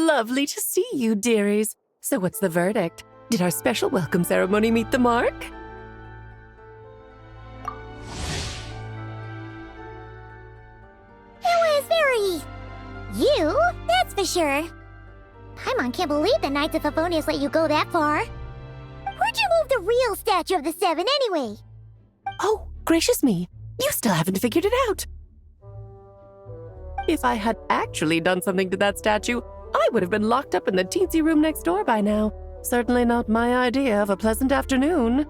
Lovely to see you, dearies. So what's the verdict? Did our special welcome ceremony meet the mark? It was very... you, that's for sure. Paimon can't believe the Knights of Favonius let you go that far. Where'd you move the real statue of the Seven anyway? Oh, gracious me. You still haven't figured it out. If I had actually done something to that statue, I would have been locked up in the teensy room next door by now. Certainly not my idea of a pleasant afternoon.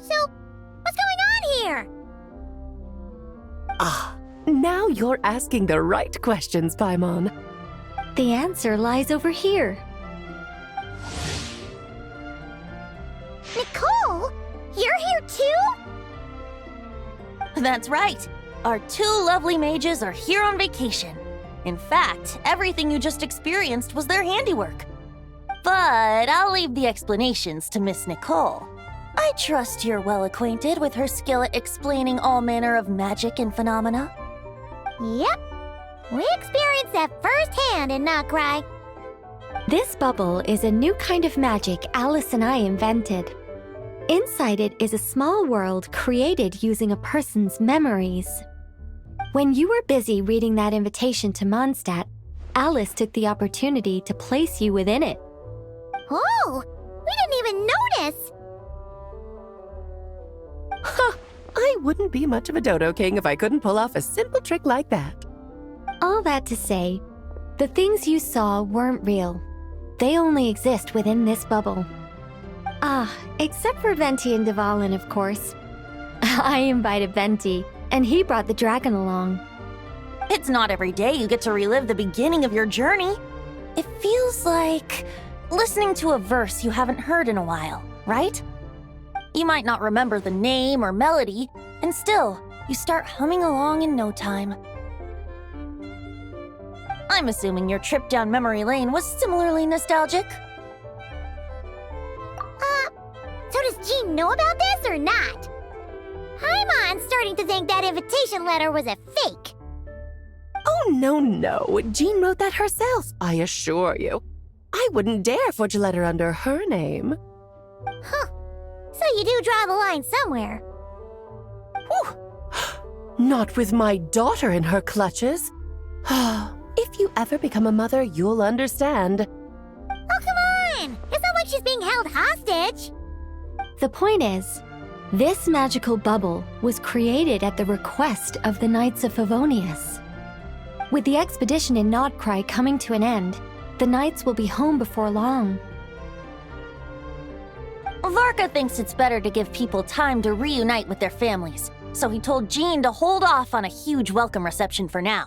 So, what's going on here? Ah, now you're asking the right questions, Paimon. The answer lies over here. Nicole? You're here too? That's right. Our two lovely mages are here on vacation. In fact, everything you just experienced was their handiwork. But I'll leave the explanations to Miss Nicole. I trust you're well acquainted with her skill at explaining all manner of magic and phenomena. Yep. We experienced that firsthand in Notcry. This bubble is a new kind of magic Alice and I invented. Inside it is a small world created using a person's memories. When you were busy reading that invitation to Mondstadt, Alice took the opportunity to place you within it. Oh, we didn't even notice. Huh, I wouldn't be much of a dodo king if I couldn't pull off a simple trick like that. All that to say, the things you saw weren't real. They only exist within this bubble. Ah, except for Venti and Dvalin, of course. I invited Venti, and he brought the dragon along. It's not every day you get to relive the beginning of your journey. It feels like listening to a verse you haven't heard in a while, right? You might not remember the name or melody, and still, you start humming along in no time. I'm assuming your trip down memory lane was similarly nostalgic. So does Jean know about this or not? Paimon's starting to think that invitation letter was a fake. Oh, no. Jean wrote that herself, I assure you. I wouldn't dare forge a letter under her name. Huh. So you do draw the line somewhere. Whew. Not with my daughter in her clutches. If you ever become a mother, you'll understand. Oh, come on! It's not like she's being held hostage. The point is, this magical bubble was created at the request of the Knights of Favonius. With the expedition in Notcry coming to an end, the Knights will be home before long. Varka thinks it's better to give people time to reunite with their families, so he told Jean to hold off on a huge welcome reception for now.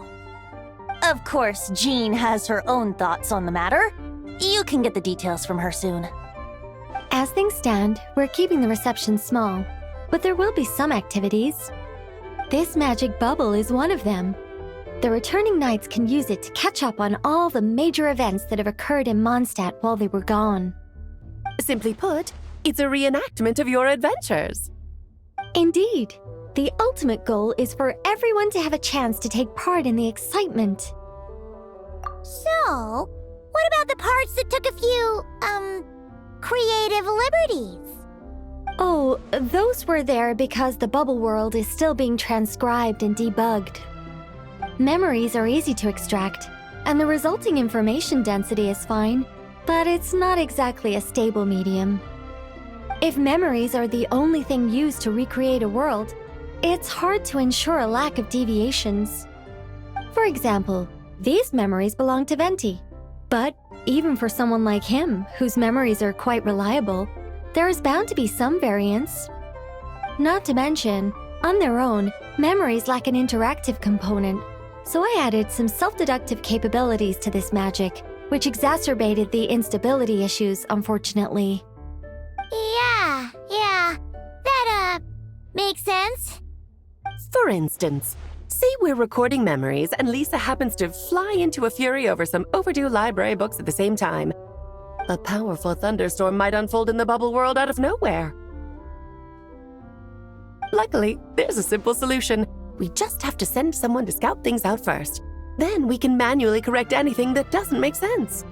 Of course, Jean has her own thoughts on the matter. You can get the details from her soon. As things stand, we're keeping the reception small, but there will be some activities. This magic bubble is one of them. The returning knights can use it to catch up on all the major events that have occurred in Mondstadt while they were gone. Simply put, it's a reenactment of your adventures. Indeed. The ultimate goal is for everyone to have a chance to take part in the excitement. So, what about the parts that took a few, creative liberties? Oh, those were there because the bubble world is still being transcribed and debugged. Memories are easy to extract, and the resulting information density is fine, but it's not exactly a stable medium. If memories are the only thing used to recreate a world, it's hard to ensure a lack of deviations. For example, these memories belong to Venti. But even for someone like him, whose memories are quite reliable, there is bound to be some variance. Not to mention, on their own, memories lack an interactive component, so I added some self-deductive capabilities to this magic, which exacerbated the instability issues, unfortunately. Yeah. That, makes sense. For instance, say we're recording memories and Lisa happens to fly into a fury over some overdue library books at the same time. A powerful thunderstorm might unfold in the bubble world out of nowhere. Luckily, there's a simple solution. We just have to send someone to scout things out first. Then we can manually correct anything that doesn't make sense.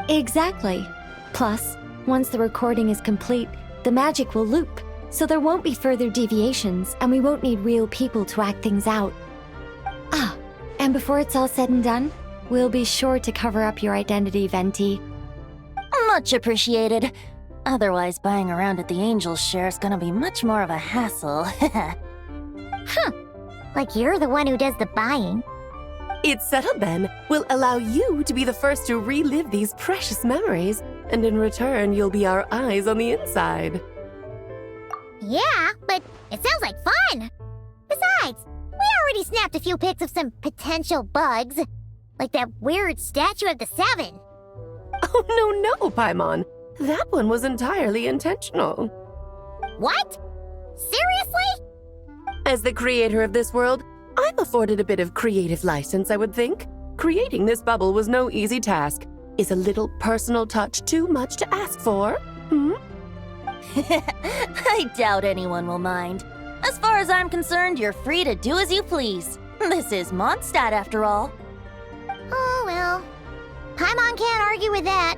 Exactly. Plus, once the recording is complete, the magic will loop, so there won't be further deviations, and we won't need real people to act things out. Ah, and before it's all said and done, we'll be sure to cover up your identity, Venti. Much appreciated. Otherwise, buying around at the Angel's share is gonna be much more of a hassle. Like you're the one who does the buying. It's settled then. We'll allow you to be the first to relive these precious memories, and in return, you'll be our eyes on the inside. Yeah, but it sounds like fun. Besides, we already snapped a few pics of some potential bugs. Like that weird statue of the Seven. Oh, no, Paimon. That one was entirely intentional. What? Seriously? As the creator of this world, I'm afforded a bit of creative license, I would think. Creating this bubble was no easy task. Is a little personal touch too much to ask for? I doubt anyone will mind. As far as I'm concerned, you're free to do as you please. This is Mondstadt, after all. Oh, well. Paimon can't argue with that.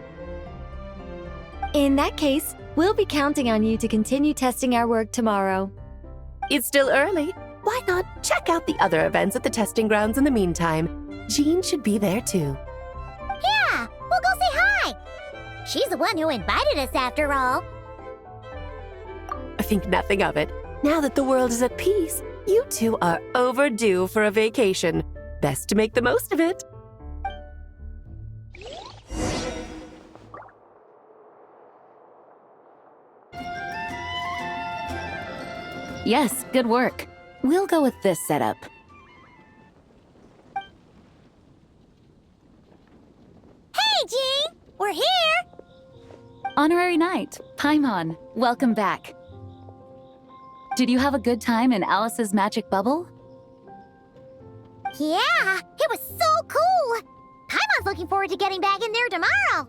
In that case, we'll be counting on you to continue testing our work tomorrow. It's still early. Why not check out the other events at the testing grounds in the meantime? Jean should be there too. Yeah, we'll go say hi. She's the one who invited us after all. I think nothing of it. Now that the world is at peace, you two are overdue for a vacation. Best to make the most of it. Yes, good work. We'll go with this setup. Hey, Jean! We're here! Honorary Knight, Paimon, welcome back. Did you have a good time in Alice's magic bubble? Yeah, it was so cool! Paimon's looking forward to getting back in there tomorrow.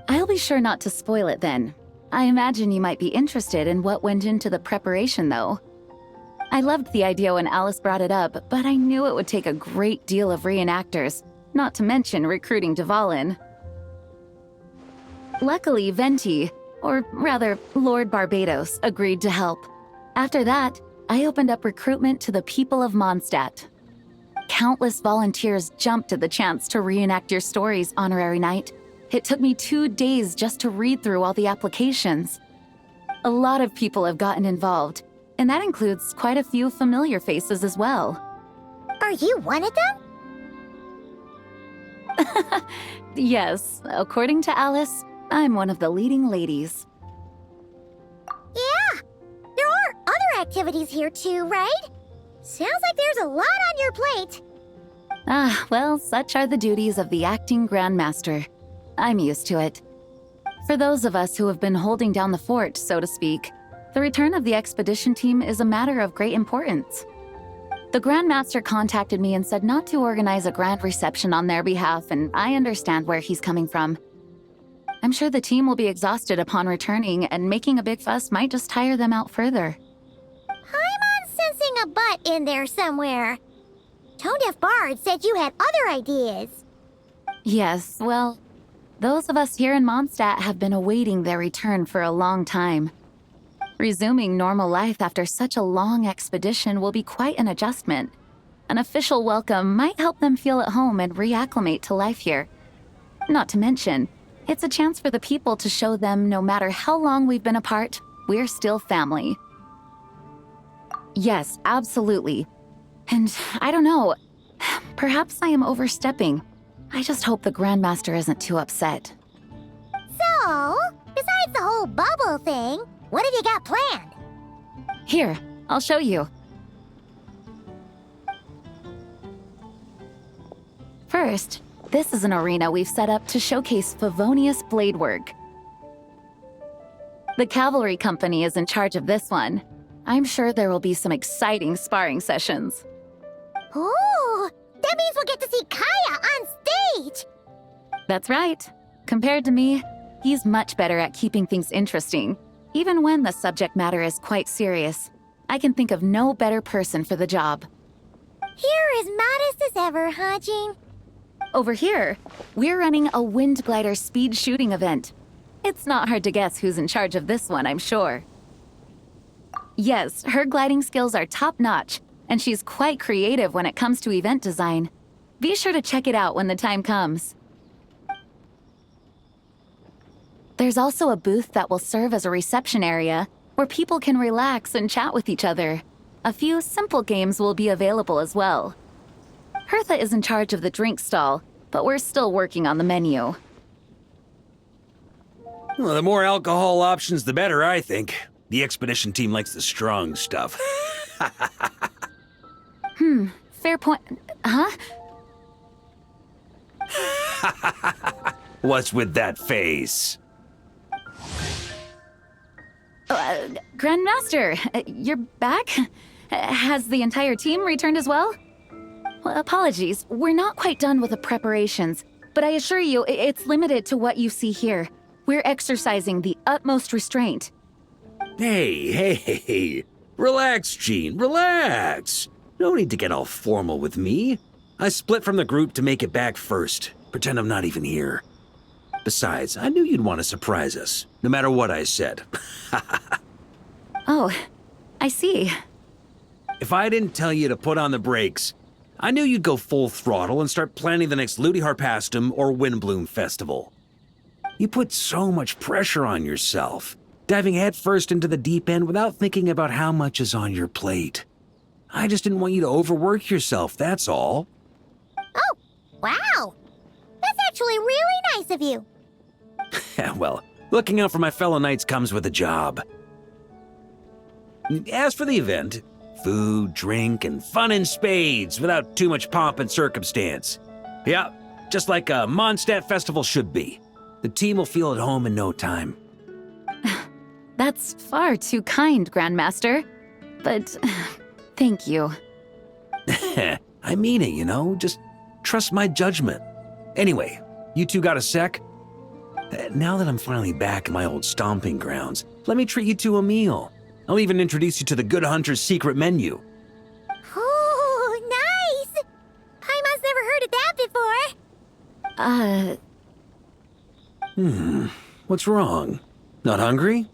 I'll be sure not to spoil it then. I imagine you might be interested in what went into the preparation, though. I loved the idea when Alice brought it up, but I knew it would take a great deal of reenactors, not to mention recruiting Dvalin. Luckily, Venti, or rather, Lord Barbados, agreed to help. After that, I opened up recruitment to the people of Mondstadt. Countless volunteers jumped at the chance to reenact your stories, Honorary Knight. It took me 2 days just to read through all the applications. A lot of people have gotten involved, and that includes quite a few familiar faces as well. Are you one of them? Yes, according to Alice, I'm one of the leading ladies. Yeah, there are other activities here too, right? Sounds like there's a lot on your plate. Ah, well, such are the duties of the acting Grandmaster. I'm used to it. For those of us who have been holding down the fort, so to speak, the return of the expedition team is a matter of great importance. The Grandmaster contacted me and said not to organize a grand reception on their behalf, and I understand where he's coming from. I'm sure the team will be exhausted upon returning, and making a big fuss might just tire them out further. I'm sensing a butt in there somewhere. Tone Deaf Bard said you had other ideas. Yes, well, those of us here in Mondstadt have been awaiting their return for a long time. Resuming normal life after such a long expedition will be quite an adjustment. An official welcome might help them feel at home and reacclimate to life here. Not to mention, it's a chance for the people to show them no matter how long we've been apart, we're still family. Yes, absolutely. And I don't know, perhaps I am overstepping. I just hope the Grandmaster isn't too upset. So, besides the whole bubble thing, what have you got planned? Here, I'll show you. First, this is an arena we've set up to showcase Favonius blade work. The Cavalry Company is in charge of this one. I'm sure there will be some exciting sparring sessions. Ooh, that means we'll get to see Kaya on stage! That's right. Compared to me, he's much better at keeping things interesting, even when the subject matter is quite serious. I can think of no better person for the job. You're as modest as ever, huh, Jean? over here, we're running a wind glider speed shooting event. It's not hard to guess who's in charge of this one, I'm sure. Yes, her gliding skills are top-notch, and she's quite creative when it comes to event design. Be sure to check it out when the time comes. There's also a booth that will serve as a reception area where people can relax and chat with each other. A few simple games will be available as well. Hertha is in charge of the drink stall, but we're still working on the menu. Well, the more alcohol options, the better, I think. The expedition team likes the strong stuff. Fair point. Huh? What's with that face? Grandmaster, you're back? Has the entire team returned as well? Well, apologies, we're not quite done with the preparations, but I assure you, it's limited to what you see here. We're exercising the utmost restraint. Hey. Relax, Gene, relax. No need to get all formal with me. I split from the group to make it back first. Pretend I'm not even here. Besides, I knew you'd want to surprise us, no matter what I said. Oh, I see. If I didn't tell you to put on the brakes, I knew you'd go full throttle and start planning the next Ludi Harpastum or Windbloom Festival. You put so much pressure on yourself, diving headfirst into the deep end without thinking about how much is on your plate. I just didn't want you to overwork yourself, that's all. Oh, wow. That's actually really nice of you. Well, looking out for my fellow knights comes with a job. As for the event, food, drink, and fun in spades without too much pomp and circumstance. Yeah, just like a Mondstadt festival should be. The team will feel at home in no time. That's far too kind, Grandmaster. But thank you. I mean it, you know? Just trust my judgment. Anyway, you two got a sec? Now that I'm finally back in my old stomping grounds, let me treat you to a meal. I'll even introduce you to the Good Hunter's secret menu. Oh, nice! Paimon's never heard of that before. What's wrong? Not hungry?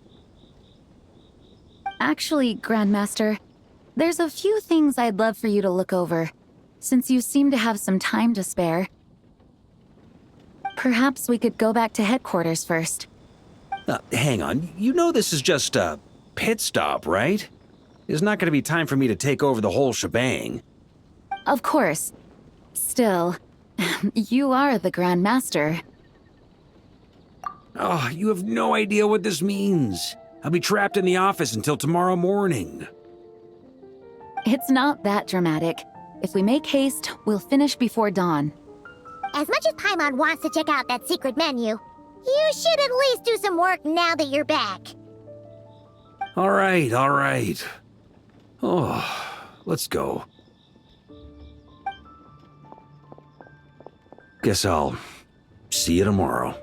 Actually, Grandmaster, there's a few things I'd love for you to look over, since you seem to have some time to spare. Perhaps we could go back to headquarters first. Hang on, you know this is just a pit stop, right? There's not going to be time for me to take over the whole shebang. Of course. Still, you are the Grandmaster. Oh, you have no idea what this means. I'll be trapped in the office until tomorrow morning. It's not that dramatic. If we make haste, we'll finish before dawn. As much as Paimon wants to check out that secret menu, you should at least do some work now that you're back. All right. Oh, let's go. Guess I'll see you tomorrow.